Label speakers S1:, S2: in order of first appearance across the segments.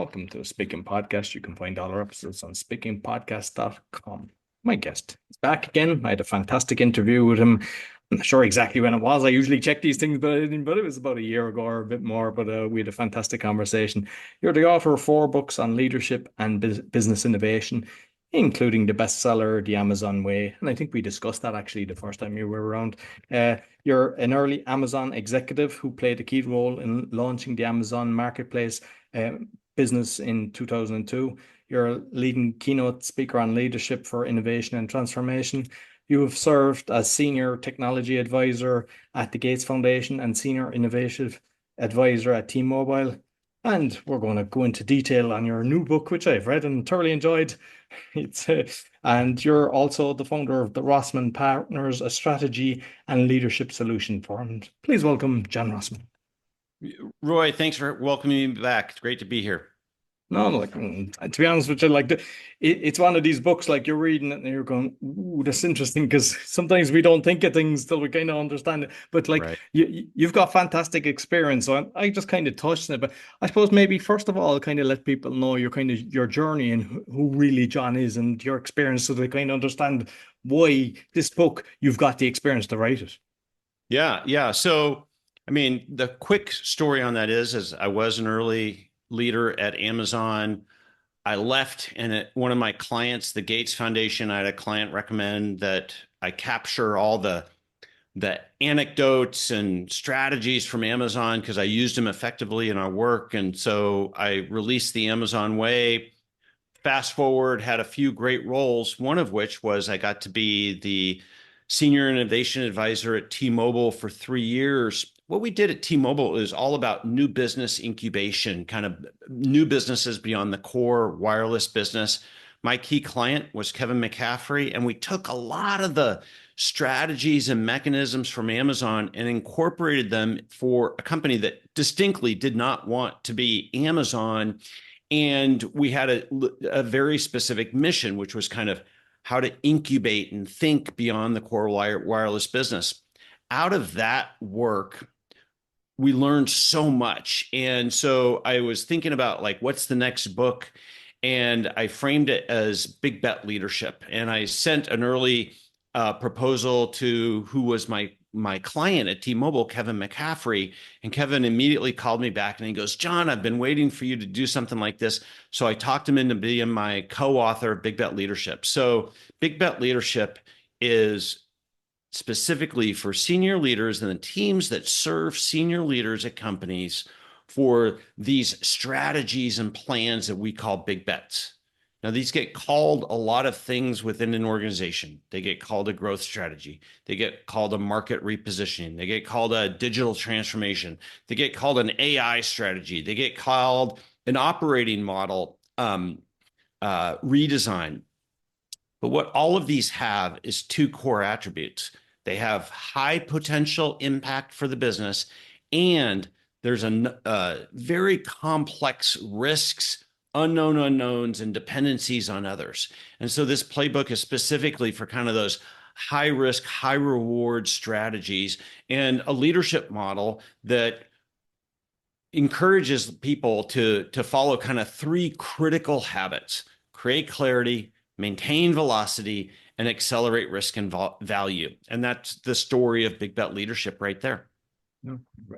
S1: Welcome to the Speaking Podcast. You can find all our episodes on speakingpodcast.com. My guest is back again. I had a fantastic interview with him. I'm not sure exactly when it was. I usually check these things, but it was about a year ago or a bit more. But we had a fantastic conversation. You're the author of 4 books on leadership and business innovation, including the bestseller, The Amazon Way. And I think we discussed that actually the first time you were around. You're an early Amazon executive who played a key role in launching the Amazon marketplace business in 2002. You're a leading keynote speaker on leadership for innovation and transformation. You have served as senior technology advisor at the Gates Foundation and senior innovative advisor at T-Mobile. And we're going to go into detail on your new book, which I've read and thoroughly enjoyed. And you're also the founder of the Rossman Partners, a strategy and leadership solution firm. Please welcome John Rossman.
S2: Roy, thanks for welcoming me back. It's great to be here.
S1: No, like to be honest with you, it's one of these books like you're reading it and you're going, "Ooh, that's interesting," because sometimes we don't think of things till we kind of understand it. But
S2: Right.
S1: you've got fantastic experience, so I just kind of touched on it. But I suppose maybe first of all, kind of let people know your journey and who really John is and your experience, so they kind of understand why this book you've got the experience to write it.
S2: Yeah. So, I mean, the quick story on that is I was an early leader at Amazon. I left, and at one of my clients, the Gates Foundation, I had a client recommend that I capture all the anecdotes and strategies from Amazon because I used them effectively in our work. And so I released the Amazon Way. Fast forward, had a few great roles, one of which was I got to be the senior innovation advisor at T-Mobile for 3 years. What we did at T-Mobile is all about new business incubation, kind of new businesses beyond the core wireless business. My key client was Kevin McCaffrey, and we took a lot of the strategies and mechanisms from Amazon and incorporated them for a company that distinctly did not want to be Amazon. And we had a very specific mission, which was kind of how to incubate and think beyond the core wireless business. Out of that work, we learned so much. And so I was thinking about like, what's the next book? And I framed it as big bet leadership. And I sent an early proposal to who was my client at T-Mobile, Kevin McCaffrey. And Kevin immediately called me back and he goes, "John, I've been waiting for you to do something like this." So I talked him into being my co-author of Big Bet Leadership. So Big Bet Leadership is specifically for senior leaders and the teams that serve senior leaders at companies for these strategies and plans that we call big bets. Now, these get called a lot of things within an organization. They get called a growth strategy. They get called a market repositioning. They get called a digital transformation. They get called an AI strategy. They get called an operating model redesign. But what all of these have is 2 core attributes. They have high potential impact for the business, and there's a very complex risks, unknown unknowns, and dependencies on others. And so this playbook is specifically for kind of those high risk, high reward strategies and a leadership model that encourages people to follow kind of 3 critical habits: create clarity, maintain velocity, and accelerate risk and value. And that's the story of big bet leadership right there.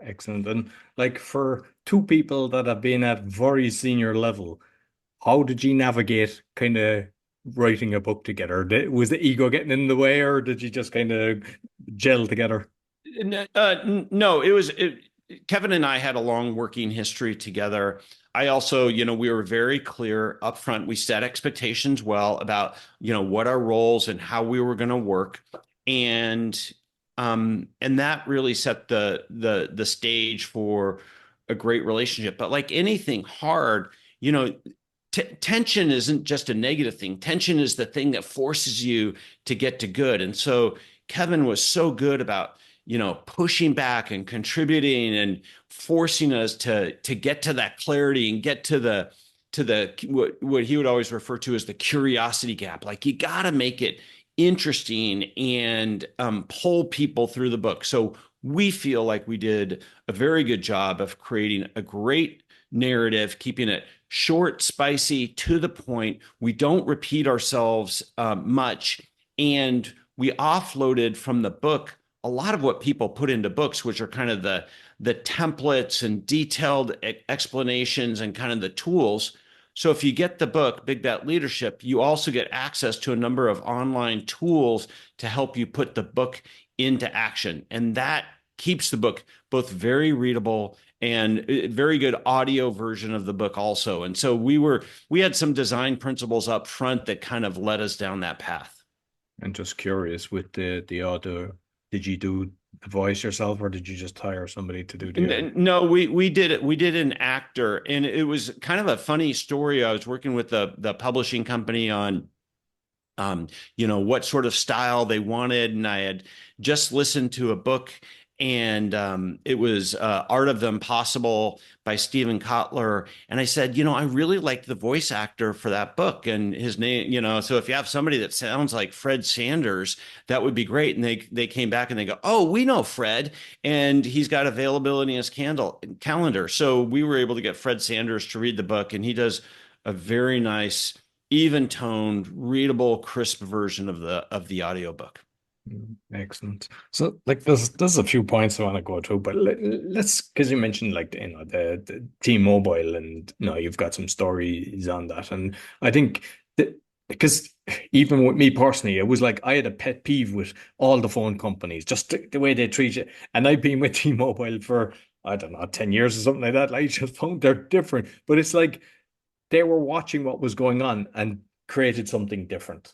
S1: Excellent. And like for 2 people that have been at very senior level, how did you navigate kind of writing a book together? Was the ego getting in the way, or did you just kind of gel together?
S2: No, Kevin and I had a long working history together. I also, we were very clear up front. We set expectations well about, what our roles and how we were going to work. And that really set the stage for a great relationship. But like anything hard, tension isn't just a negative thing. Tension is the thing that forces you to get to good. And so Kevin was so good about, pushing back and contributing and forcing us to get to that clarity and get to what he would always refer to as the curiosity gap. Like, you got to make it interesting and pull people through the book. So we feel like we did a very good job of creating a great narrative, keeping it short, spicy, to the point. We don't repeat ourselves much. And we offloaded from the book a lot of what people put into books, which are kind of the templates and detailed explanations and kind of the tools. So if you get the book, Big Bet Leadership, you also get access to a number of online tools to help you put the book into action. And that keeps the book both very readable and very good audio version of the book also. And so we had some design principles up front that kind of led us down that path.
S1: And just curious with the audio, did you do the voice yourself or did you just hire somebody to do the
S2: No, we did it. We did an actor, and it was kind of a funny story. I was working with the publishing company on what sort of style they wanted. And I had just listened to a book, and it was Art of the Impossible by Stephen Kotler. And I said, I really liked the voice actor for that book and his name, so if you have somebody that sounds like Fred Sanders, that would be great. And they came back and they go, oh, we know Fred, and he's got availability in his calendar. So we were able to get Fred Sanders to read the book, and he does a very nice, even toned, readable, crisp version of the audiobook.
S1: Excellent. So, like, there's a few points I want to go through, but let's because you mentioned like the T-Mobile, and you've got some stories on that, and I think that because even with me personally, it was like I had a pet peeve with all the phone companies, just the way they treat you, and I've been with T-Mobile for I don't know 10 years or something like that. Like, I just found they're different, but it's like they were watching what was going on and created something different.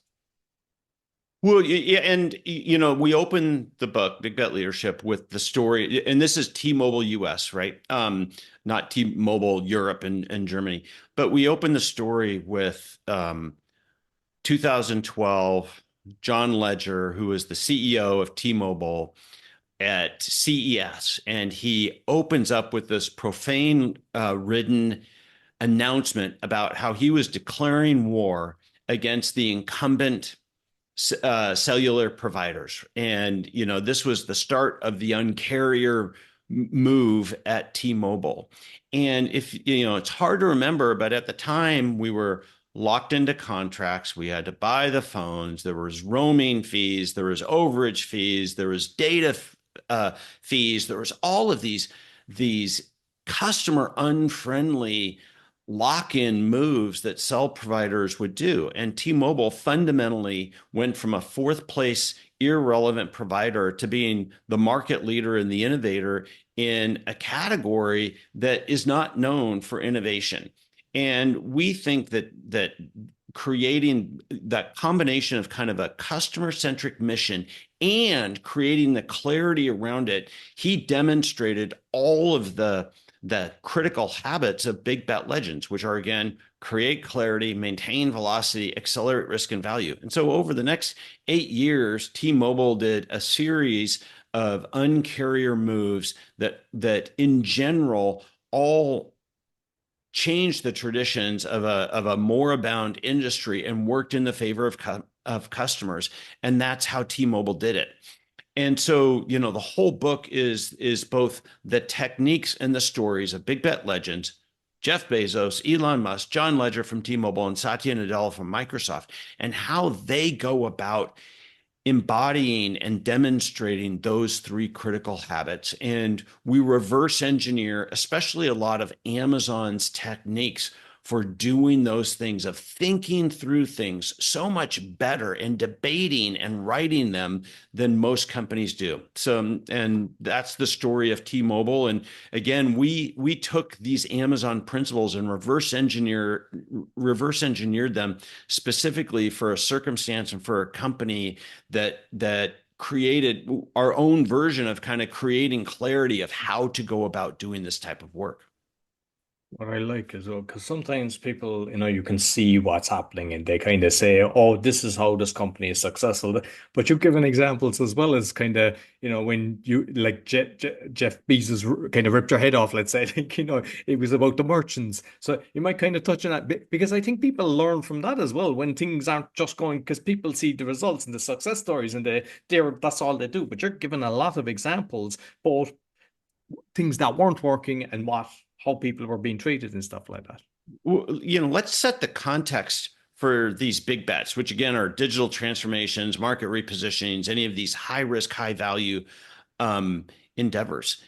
S2: Well, yeah, and we open the book, Big Bet Leadership, with the story, and this is T-Mobile US, right? Not T-Mobile Europe and Germany, but we open the story with 2012, John Ledger, who is the CEO of T-Mobile at CES, and he opens up with this profane ridden announcement about how he was declaring war against the incumbent cellular providers. And, this was the start of the uncarrier move at T-Mobile. And if, it's hard to remember, but at the time we were locked into contracts. We had to buy the phones. There was roaming fees. There was overage fees. There was data fees. There was all of these customer unfriendly lock-in moves that cell providers would do. And T-Mobile fundamentally went from a fourth place irrelevant provider to being the market leader and the innovator in a category that is not known for innovation. And we think that creating that combination of kind of a customer-centric mission and creating the clarity around it, he demonstrated all of the critical habits of big bet legends, which are, again, create clarity, maintain velocity, accelerate risk and value. And so over the next 8 years, T-Mobile did a series of uncarrier moves that in general all changed the traditions of a moribund industry and worked in the favor of customers. And that's how T-Mobile did it. And so, the whole book is both the techniques and the stories of big bet legends, Jeff Bezos, Elon Musk, John Ledger from T-Mobile, and Satya Nadella from Microsoft, and how they go about embodying and demonstrating those three critical habits. And we reverse engineer, especially a lot of Amazon's techniques for doing those things, of thinking through things so much better and debating and writing them than most companies do. So, and that's the story of T-Mobile. And again, we took these Amazon principles and reverse engineered them specifically for a circumstance and for a company that created our own version of kind of creating clarity of how to go about doing this type of work.
S1: What I like as well, because sometimes people, you can see what's happening and they kind of say, oh, this is how this company is successful. But you've given examples as well as kind of, when you like Jeff Bezos kind of ripped your head off, let's say, like, it was about the merchants. So you might kind of touch on that because I think people learn from that as well when things aren't just going, because people see the results and the success stories and that's all they do. But you're giving a lot of examples, both things that weren't working and how people were being treated and stuff like that.
S2: let's set the context for these big bets, which again are digital transformations, market repositionings, any of these high risk, high value endeavors.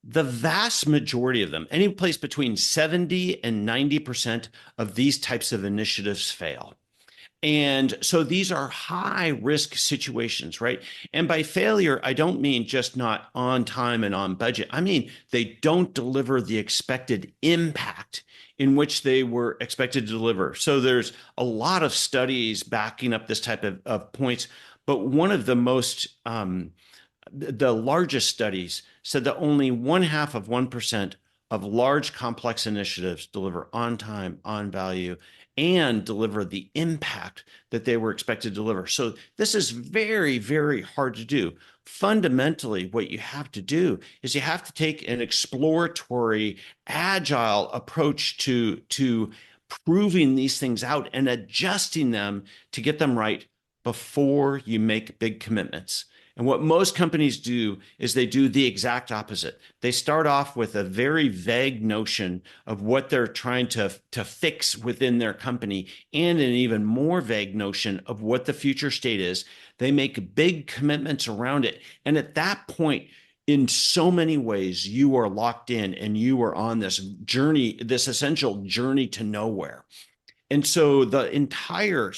S2: The vast majority of them, any place between 70 and 90% of these types of initiatives fail. And so these are high risk situations, right? And by failure, I don't mean just not on time and on budget. I mean, they don't deliver the expected impact in which they were expected to deliver. So there's a lot of studies backing up this type of points. But one of the the largest studies said that only 0.5% of large complex initiatives deliver on time, on value, and deliver the impact that they were expected to deliver. So this is very, very hard to do. Fundamentally, what you have to do is you have to take an exploratory, agile approach to proving these things out and adjusting them to get them right before you make big commitments. And what most companies do is they do the exact opposite. They start off with a very vague notion of what they're trying to fix within their company and an even more vague notion of what the future state is. They make big commitments around it. And at that point, in so many ways, you are locked in and you are on this journey, this essential journey to nowhere. And so the entire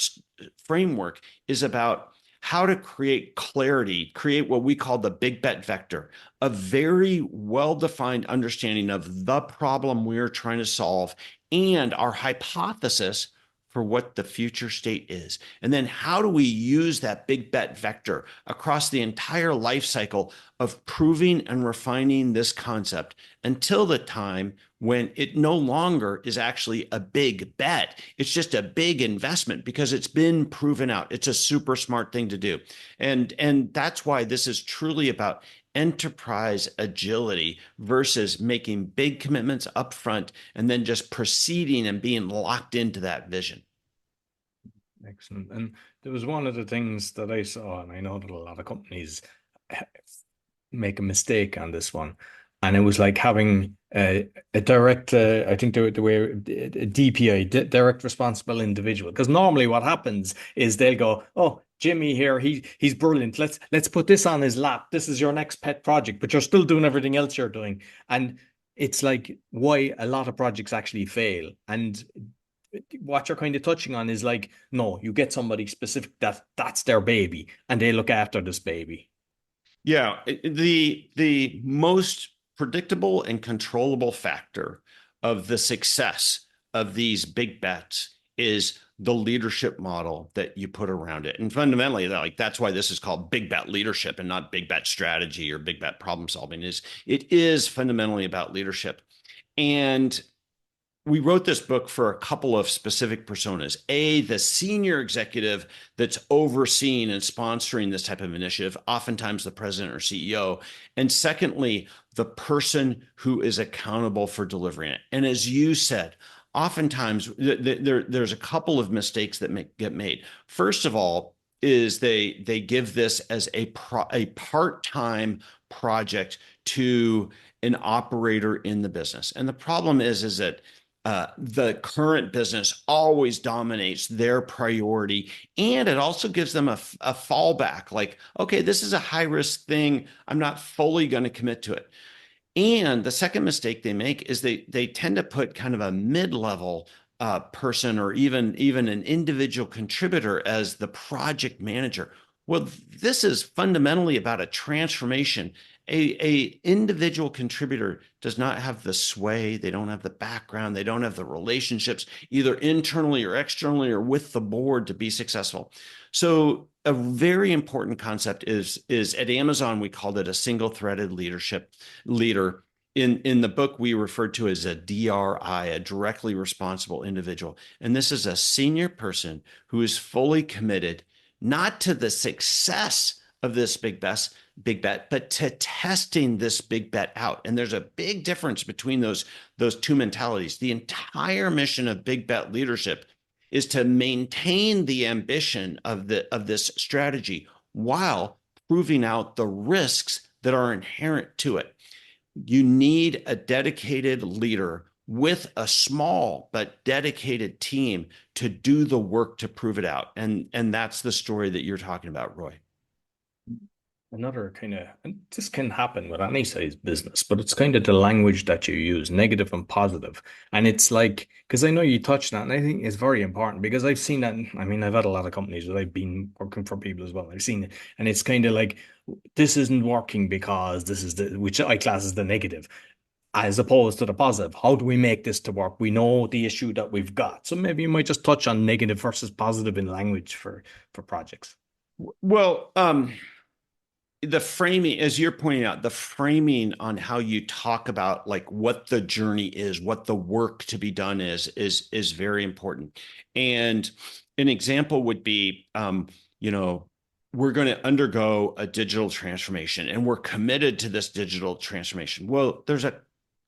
S2: framework is about how to create clarity, create what we call the big bet vector, a very well-defined understanding of the problem we're trying to solve and our hypothesis for what the future state is. And then how do we use that big bet vector across the entire life cycle of proving and refining this concept until the time when it no longer is actually a big bet. It's just a big investment because it's been proven out. It's a super smart thing to do. And that's why this is truly about enterprise agility versus making big commitments upfront and then just proceeding and being locked into that vision.
S1: Excellent. And there was one of the things that I saw, and I know that a lot of companies make a mistake on this one, and it was like having a direct, I think the way a DPI, direct responsible individual. Because normally what happens is they'll go, "Oh, Jimmy here, he's brilliant. Let's put this on his lap. This is your next pet project, but you're still doing everything else you're doing." And it's like why a lot of projects actually fail. And what you're kind of touching on is like, no, you get somebody specific that's their baby, and they look after this baby.
S2: Yeah, the most predictable and controllable factor of the success of these big bets is the leadership model that you put around it. And fundamentally, that's why this is called big bet leadership and not big bet strategy or big bet problem solving. It is fundamentally about leadership. And we wrote this book for a couple of specific personas. The senior executive that's overseeing and sponsoring this type of initiative, oftentimes the president or CEO. And secondly, the person who is accountable for delivering it. And as you said, oftentimes there's a couple of mistakes that get made. First of all, is they give this as a part-time project to an operator in the business. And the problem is that the current business always dominates their priority. And it also gives them a fallback like, okay, this is a high risk thing. I'm not fully going to commit to it. And the second mistake they make is they tend to put kind of a mid-level person or even an individual contributor as the project manager. Well, this is fundamentally about a transformation. A individual contributor does not have the sway, they don't have the background, they don't have the relationships, either internally or externally or with the board to be successful. So a very important concept is at Amazon, we called it a single-threaded leader. In the book, we referred to as a DRI, a directly responsible individual. And this is a senior person who is fully committed not to the success of this big bet, but to testing this big bet out. And there's a big difference between those two mentalities. The entire mission of big bet leadership is to maintain the ambition of this strategy while proving out the risks that are inherent to it. You need a dedicated leader with a small but dedicated team to do the work to prove it out. And that's the story that you're talking about, Roy.
S1: Another kind of, and this can happen with any size business, but it's kind of the language that you use, negative and positive. And it's like, because I know you touched on it, and I think it's very important because I've seen that. I mean, I've had a lot of companies that I've been working for people as well. I've seen it, and it's kind of like, this isn't working because this is which I class as the negative, as opposed to the positive. How do we make this to work? We know the issue that we've got. So maybe you might just touch on negative versus positive in language for projects.
S2: Well, the framing, as you're pointing out, the framing on how you talk about like what the journey is, what the work to be done is very important. And an example would be, you know, we're going to undergo a digital transformation and we're committed to this digital transformation. Well, there's a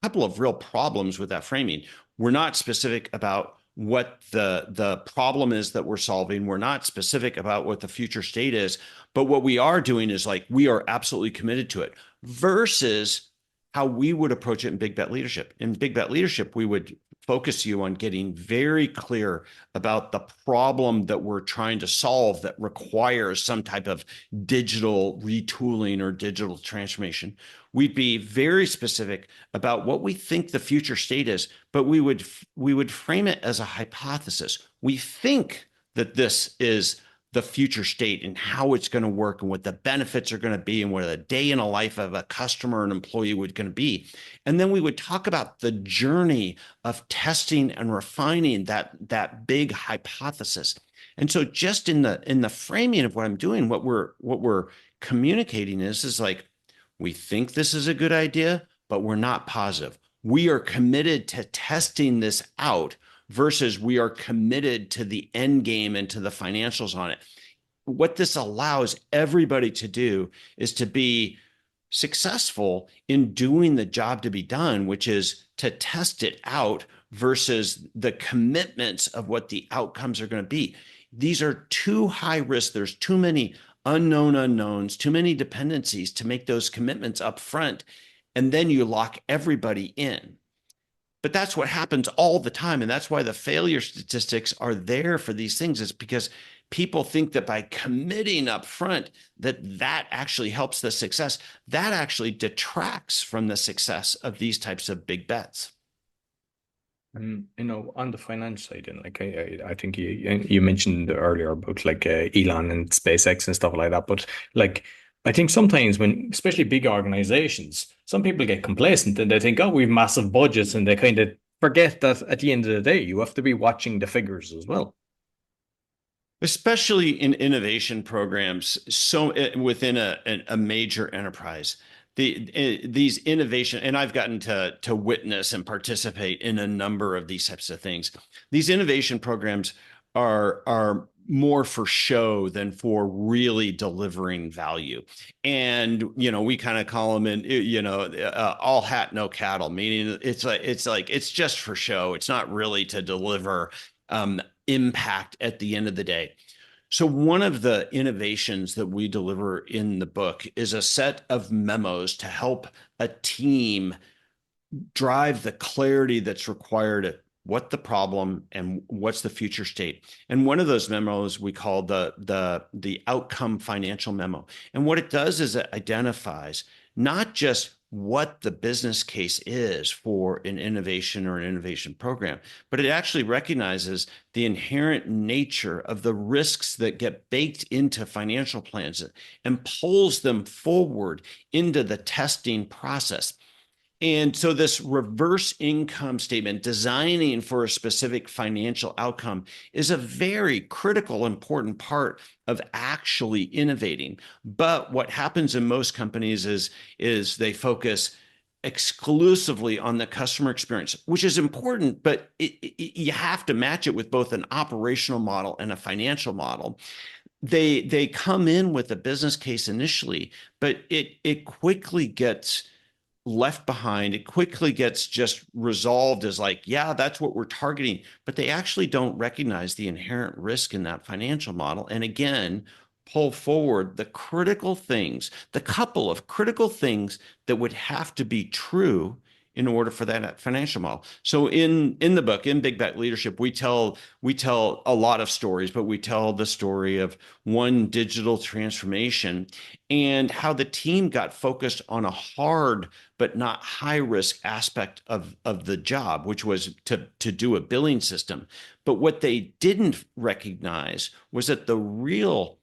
S2: couple of real problems with that framing. We're not specific about what the problem is that we're solving. We're not specific about what the future state is, but what we are doing is like, we are absolutely committed to it versus how we would approach it in big bet leadership. In big bet leadership, we would focus you on getting very clear about the problem that we're trying to solve that requires some type of digital retooling or digital transformation. We'd be very specific about what we think the future state is, but we would frame it as a hypothesis. We think that this is the future state and how it's going to work and what the benefits are going to be and what a day in a life of a customer and employee would going to be. And then we would talk about the journey of testing and refining that big hypothesis. And so just in the framing of what I'm doing, what we're communicating is like, we think this is a good idea, but we're not positive. We are committed to testing this out versus we are committed to the end game and to the financials on it. What this allows everybody to do is to be successful in doing the job to be done, which is to test it out versus the commitments of what the outcomes are going to be. These are too high risk. There's too many unknown unknowns, too many dependencies to make those commitments up front. And then you lock everybody in. But that's what happens all the time. And that's why the failure statistics are there for these things, is because people think that by committing up front, that actually helps the success. That actually detracts from the success of these types of big bets.
S1: And on the finance side, and like I think you mentioned earlier about like Elon and SpaceX and stuff like that. But like I think sometimes when, especially big organizations, some people get complacent and they think, oh, we've massive budgets, and they kind of forget that at the end of the day, you have to be watching the figures as well.
S2: Especially in innovation programs, so within a major enterprise, these innovation, and I've gotten to witness and participate in a number of these types of things. These innovation programs are more for show than for really delivering value. And we kind of call them all hat no cattle, meaning it's just for show. It's not really to deliver impact at the end of the day. So one of the innovations that we deliver in the book is a set of memos to help a team drive the clarity that's required at what the problem and what's the future state. And one of those memos we call the outcome financial memo. And what it does is it identifies not just what the business case is for an innovation or an innovation program, but it actually recognizes the inherent nature of the risks that get baked into financial plans and pulls them forward into the testing process. And so this reverse income statement, designing for a specific financial outcome, is a very critical, important part of actually innovating. But what happens in most companies is they focus exclusively on the customer experience, which is important, but you have to match it with both an operational model and a financial model. They come in with a business case initially, but it quickly gets left behind. It quickly gets just resolved as like, yeah, that's what we're targeting, but they actually don't recognize the inherent risk in that financial model. And again, pull forward the critical things, the couple of critical things that would have to be true in order for that financial model. So in the book, in Big Bet Leadership, we tell a lot of stories, but we tell the story of one digital transformation and how the team got focused on a hard but not high risk aspect of the job, which was to do a billing system. But what they didn't recognize was that the real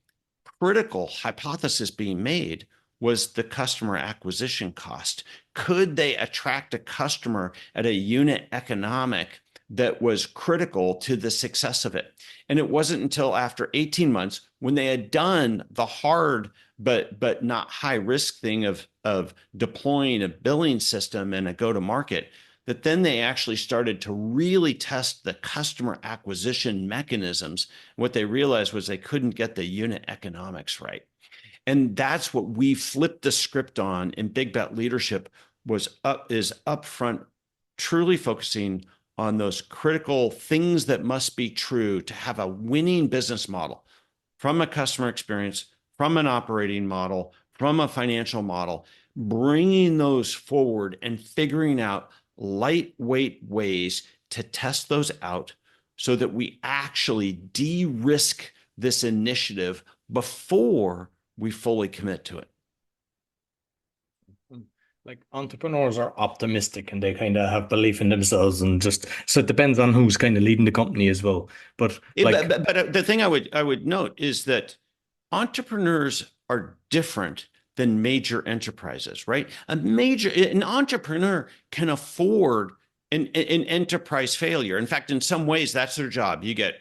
S2: critical hypothesis being made was the customer acquisition cost. Could they attract a customer at a unit economic that was critical to the success of it? And it wasn't until after 18 months, when they had done the hard but not high risk thing of deploying a billing system and a go to market, that then they actually started to really test the customer acquisition mechanisms. What they realized was they couldn't get the unit economics right. And that's what we flipped the script on in Big Bet Leadership is upfront, truly focusing on those critical things that must be true to have a winning business model, from a customer experience, from an operating model, from a financial model, bringing those forward and figuring out lightweight ways to test those out so that we actually de-risk this initiative before we fully commit to it.
S1: Like entrepreneurs are optimistic and they kind of have belief in themselves, and just so it depends on who's kind of leading the company as well. But like,
S2: but the thing I would note is that entrepreneurs are different than major enterprises, right? An entrepreneur can afford an enterprise failure. In fact, in some ways, that's their job. You get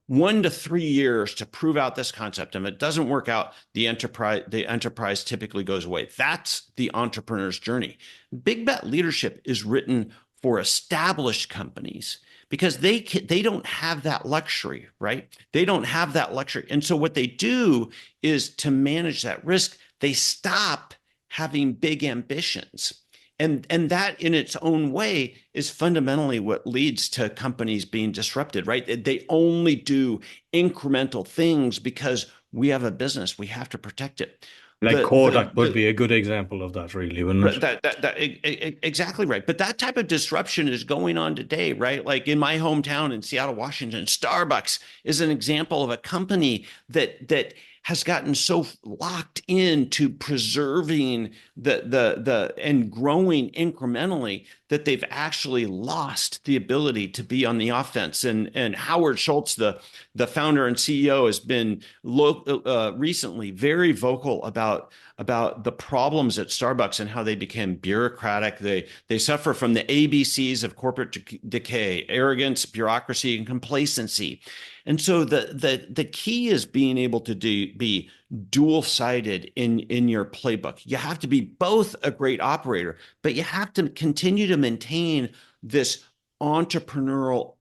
S2: 1 to 3 years to prove out this concept. And if it doesn't work out, the enterprise typically goes away. That's the entrepreneur's journey. Big Bet Leadership is written for established companies because they don't have that luxury, right? They don't have that luxury. And so what they do is, to manage that risk, they stop having big ambitions. And that in its own way is fundamentally what leads to companies being disrupted, right? They only do incremental things because we have a business. We have to protect it.
S1: like Kodak would be a good example of that, really, wouldn't
S2: it? Exactly right. But that type of disruption is going on today, right? Like in my hometown in Seattle, Washington, Starbucks is an example of a company that has gotten so locked into preserving the and growing incrementally that they've actually lost the ability to be on the offense. And Howard Schultz, the founder and CEO, has been recently very vocal about the problems at Starbucks and how they became bureaucratic. They suffer from the ABCs of corporate decay: arrogance, bureaucracy, and complacency. And so the key is being able to be dual-sided in your playbook. You have to be both a great operator, but you have to continue to maintain this entrepreneurial,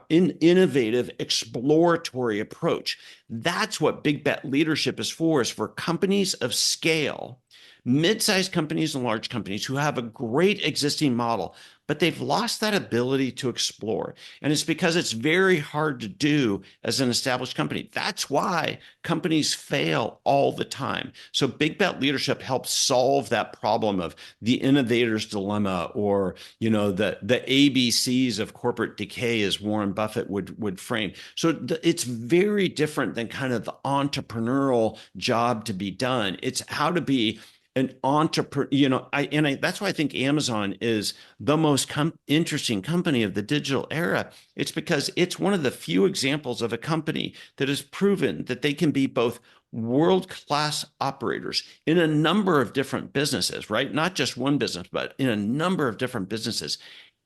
S2: innovative, exploratory approach. That's what Big Bet Leadership is for companies of scale, mid-sized companies and large companies who have a great existing model, but they've lost that ability to explore. And it's because it's very hard to do as an established company. That's why companies fail all the time. So Big Bet Leadership helps solve that problem of the innovator's dilemma, or the ABCs of corporate decay, as Warren Buffett would frame. So it's very different than kind of the entrepreneurial job to be done. It's how to be an entrepreneur, that's why I think Amazon is the most interesting company of the digital era. It's because it's one of the few examples of a company that has proven that they can be both world-class operators in a number of different businesses, right? Not just one business, but in a number of different businesses.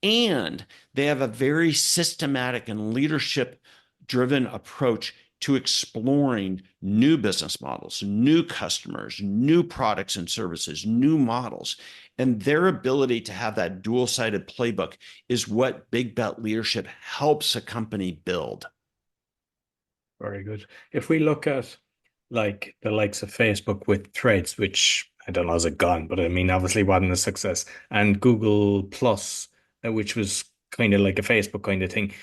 S2: And they have a very systematic and leadership-driven approach to exploring new business models, new customers, new products and services, new models. And their ability to have that dual-sided playbook is what Big Bet Leadership helps a company build.
S1: Very good. If we look at like the likes of Facebook with Threads, which I don't know, is it gone? But I mean, obviously wasn't a success, and Google Plus, which was kind of like a Facebook kind of thing.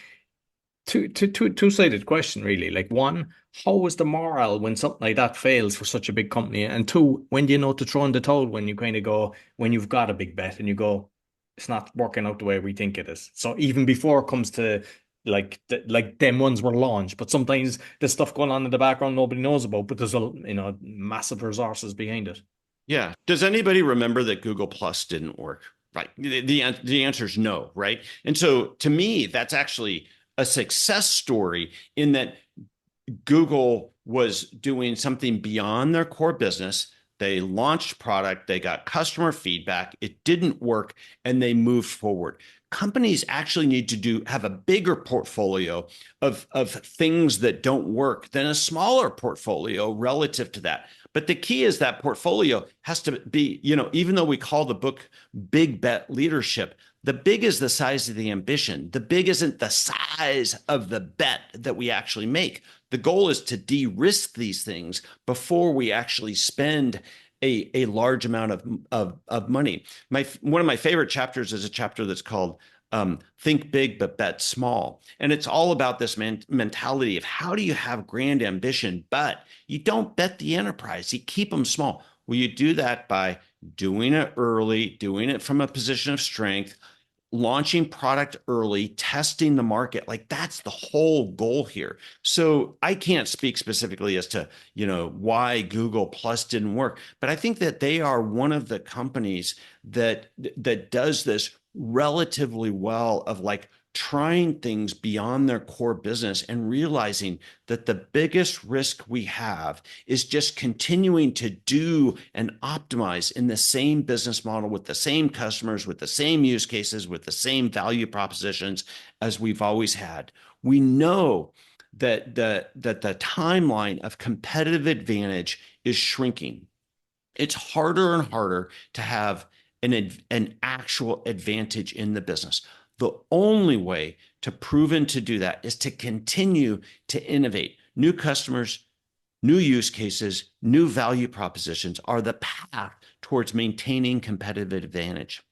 S1: Two-sided question, really. Like, one, how was the morale when something like that fails for such a big company? And two, when do you know to throw in the towel, when you kind of go, when you've got a big bet and you go, it's not working out the way we think it is. So even before it comes to like them ones were launched, but sometimes there's stuff going on in the background nobody knows about, but there's massive resources behind it.
S2: Yeah. Does anybody remember that Google Plus didn't work? Right. The answer is no. Right. And so to me, that's actually a success story in that Google was doing something beyond their core business. They launched product, they got customer feedback, it didn't work, and they moved forward. Companies actually need to have a bigger portfolio of things that don't work than a smaller portfolio relative to that. But the key is that portfolio has to be, even though we call the book Big Bet Leadership, the big is the size of the ambition. The big isn't the size of the bet that we actually make. The goal is to de-risk these things before we actually spend a large amount of money. One of my favorite chapters is a chapter that's called Think Big but Bet Small. And it's all about this mentality of how do you have grand ambition, but you don't bet the enterprise. You keep them small. Well, you do that by doing it early, doing it from a position of strength, launching product early, testing the market. Like that's the whole goal here. So I can't speak specifically as to, why Google Plus didn't work, but I think that they are one of the companies that does this relatively well of like trying things beyond their core business and realizing that the biggest risk we have is just continuing to do and optimize in the same business model with the same customers, with the same use cases, with the same value propositions as we've always had. We know that the timeline of competitive advantage is shrinking. It's harder and harder to have an actual advantage in the business. The only way to proven to do that is to continue to innovate. New customers, new use cases, new value propositions are the path towards maintaining competitive advantage.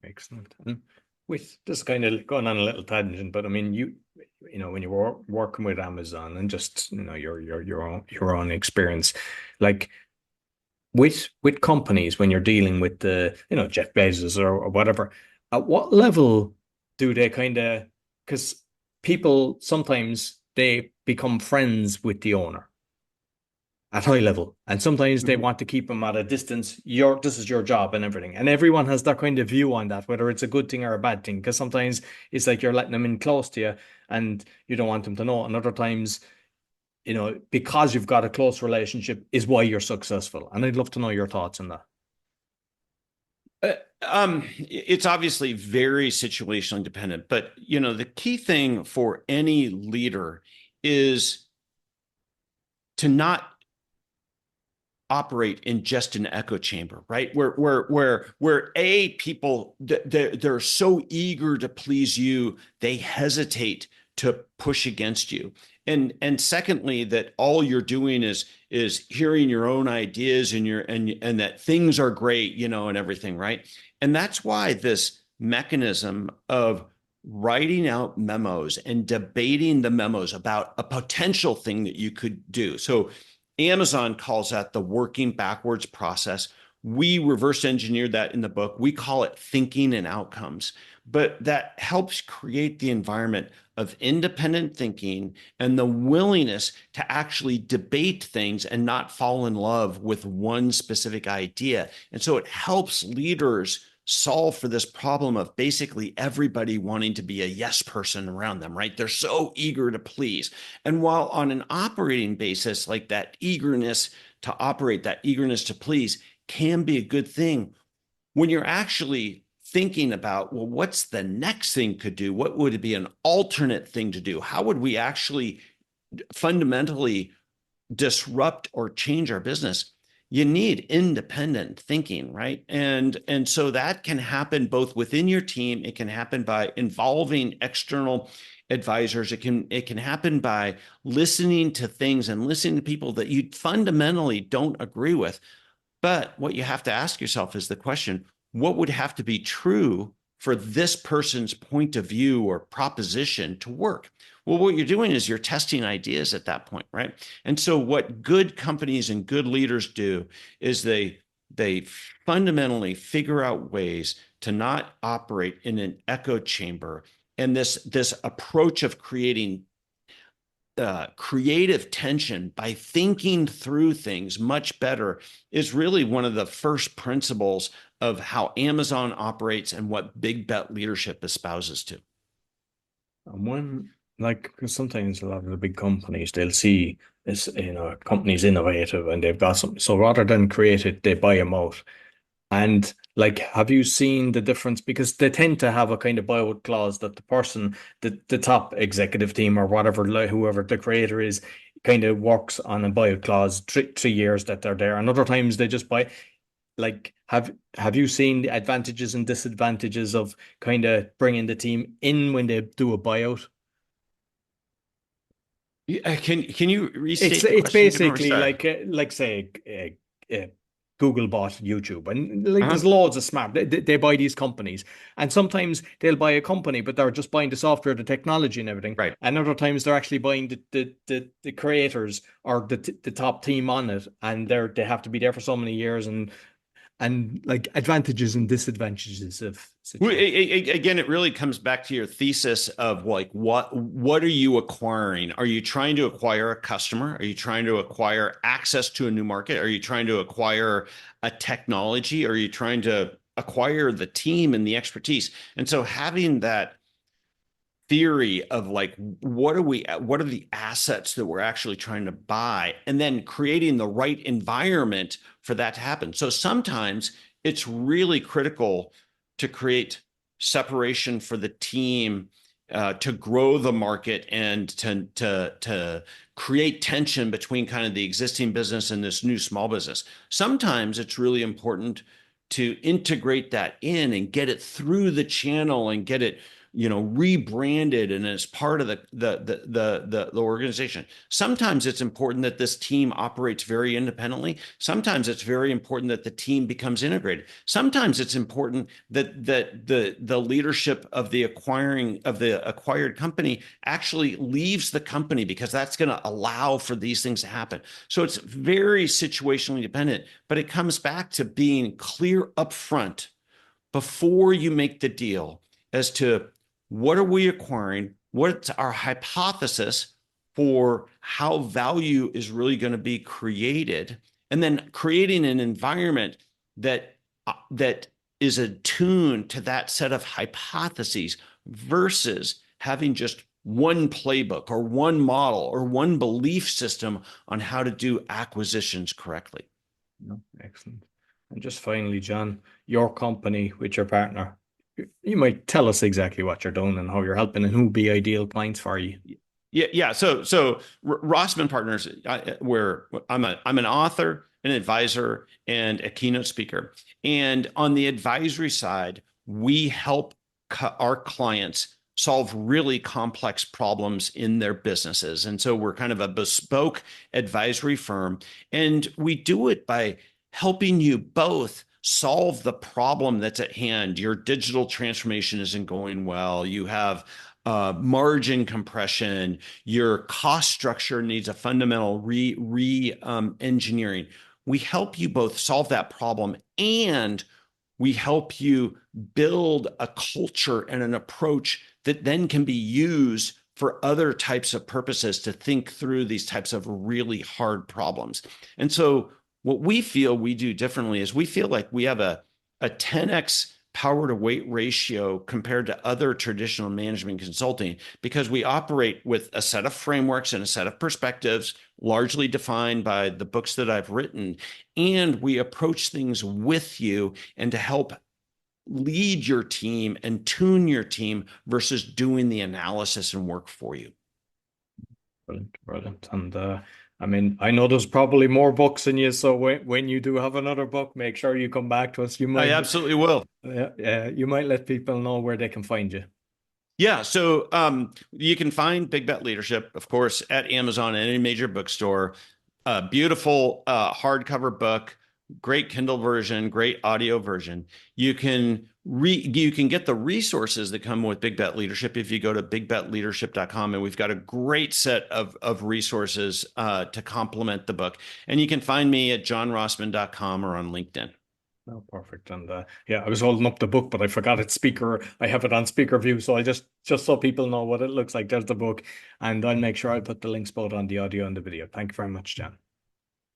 S1: Excellent. And with this kind of going on a little tangent, but I mean, when you were working with Amazon and just your own experience, like with companies when you're dealing with the Jeff Bezos or whatever, at what level do they kind of, because people sometimes they become friends with the owner at high level, and sometimes they want to keep them at a distance. This is your job and everything, and everyone has their kind of view on that, whether it's a good thing or a bad thing, because sometimes it's like you're letting them in close to you and you don't want them to know, and other times because you've got a close relationship is why you're successful. And I'd love to know your thoughts on that.
S2: It's obviously very situationally dependent, but the key thing for any leader is to not operate in just an echo chamber, right? Where people they're so eager to please you, they hesitate to push against you. And secondly, that all you're doing is hearing your own ideas and that things are great, and everything, right? And that's why this mechanism of writing out memos and debating the memos about a potential thing that you could do. So Amazon calls that the working backwards process. We reverse engineered that in the book. We call it thinking and outcomes, but that helps create the environment of independent thinking and the willingness to actually debate things and not fall in love with one specific idea. And so it helps leaders solve for this problem of basically everybody wanting to be a yes person around them, right? They're so eager to please. And while on an operating basis, like that eagerness to operate, that eagerness to please can be a good thing, when you're actually thinking about, well, what's the next thing could do? What would it be an alternate thing to do? How would we actually fundamentally disrupt or change our business? You need independent thinking, right? And so that can happen both within your team. It can happen by involving external advisors. It can happen by listening to things and listening to people that you fundamentally don't agree with. But what you have to ask yourself is the question, what would have to be true for this person's point of view or proposition to work? Well, what you're doing is you're testing ideas at that point, right? And so what good companies and good leaders do is they they fundamentally figure out ways to not operate in an echo chamber. And this approach of creating creative tension by thinking through things much better is really one of the first principles of how Amazon operates and what big bet leadership espouses to.
S1: And when, like, 'cause sometimes a lot of the big companies, they'll see this, company's innovative and they've got something. So rather than create it, they buy them out. And like, have you seen the difference? Because they tend to have a kind of buyout clause that the person, the top executive team or whatever, like, whoever the creator is, kind of works on a buyout clause 3 years that they're there. And other times they just buy. Like, have you seen the advantages and disadvantages of kind of bringing the team in when they do a buyout?
S2: Can you
S1: It's
S2: restate the
S1: it's
S2: question again?
S1: basically
S2: Sorry.
S1: like say Google bought YouTube, and like
S2: Uh-huh.
S1: there's loads of smart. They buy these companies, and sometimes they'll buy a company, but they're just buying the software, the technology, and everything.
S2: Right.
S1: And other times they're actually buying the creators or the top team on it, and they have to be there for so many years, and like advantages and disadvantages of
S2: Well,
S1: situation.
S2: again, it really comes back to your thesis of like what are you acquiring? Are you trying to acquire a customer? Are you trying to acquire access to a new market? Are you trying to acquire a technology? Are you trying to acquire the team and the expertise? And so having that theory of like what are the assets that we're actually trying to buy, and then creating the right environment for that to happen. So sometimes it's really critical to create separation for the team, to grow the market and to create tension between kind of the existing business and this new small business. Sometimes it's really important to integrate that in and get it through the channel and get it rebranded and as part of the organization. Sometimes it's important that this team operates very independently. Sometimes it's very important that the team becomes integrated. Sometimes it's important that the leadership of the acquired company actually leaves the company, because that's going to allow for these things to happen. So it's very situationally dependent, but it comes back to being clear upfront before you make the deal as to what are we acquiring, what's our hypothesis for how value is really going to be created, and then creating an environment that is attuned to that set of hypotheses versus having just one playbook or one model or one belief system on how to do acquisitions correctly.
S1: No, excellent. And just finally, John, your company with your partner, you might tell us exactly what you're doing and how you're helping and who be ideal clients for you.
S2: Yeah. So Rossman Partners, where I'm an author, an advisor, and a keynote speaker. And on the advisory side, we help our clients solve really complex problems in their businesses. And so we're kind of a bespoke advisory firm, and we do it by helping you both solve the problem that's at hand. Your digital transformation isn't going well. You have margin compression. Your cost structure needs a fundamental engineering. We help you both solve that problem, and we help you build a culture and an approach that then can be used for other types of purposes to think through these types of really hard problems. And so what we feel we do differently is we feel like we have a 10x power to weight ratio compared to other traditional management consulting, because we operate with a set of frameworks and a set of perspectives largely defined by the books that I've written. And we approach things with you and to help lead your team and tune your team versus doing the analysis and work for you.
S1: Brilliant, brilliant. And I mean, I know there's probably more books in you, so when you do have another book, make sure you come back to us. You
S2: I
S1: might,
S2: absolutely will.
S1: you might let people know where they can find you.
S2: Yeah, so you can find Big Bet Leadership, of course, at Amazon and any major bookstore. Beautiful hardcover book, great Kindle version, great audio version. You can get the resources that come with Big Bet Leadership if you go to bigbetleadership.com, and we've got a great set of resources to complement the book. And you can find me at johnrossman.com or on LinkedIn.
S1: No, perfect. And yeah, I was holding up the book, but I forgot it's speaker. I have it on speaker view, so I just so people know what it looks like. There's the book, and I'll make sure I put the links both on the audio and the video. Thank you very much, John.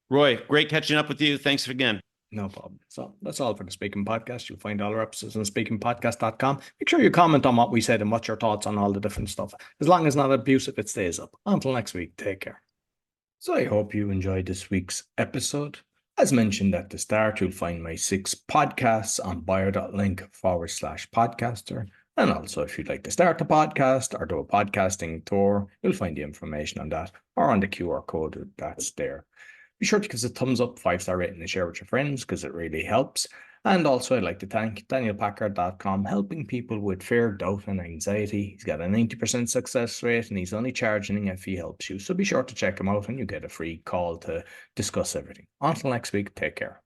S2: Roy, great catching up with you. Thanks again.
S1: No problem. So that's all for the Speaking Podcast. You'll find all our episodes on speakingpodcast.com. Make sure you comment on what we said and what's your thoughts on all the different stuff. As long as not abusive, it stays up. Until next week, take care. So I hope you enjoyed this week's episode. As mentioned at the start, you'll find my 6 podcasts on bio.link/podcaster. And also, if you'd like to start a podcast or do a podcasting tour, you'll find the information on that or on the QR code that's there. Be sure to give us a thumbs up, 5-star rating, and share with your friends because it really helps. And also, I'd like to thank DanielPackard.com, helping people with fear, doubt, and anxiety. He's got a 90% success rate, and he's only charging if he helps you. So be sure to check him out, and you get a free call to discuss everything. Until next week, take care.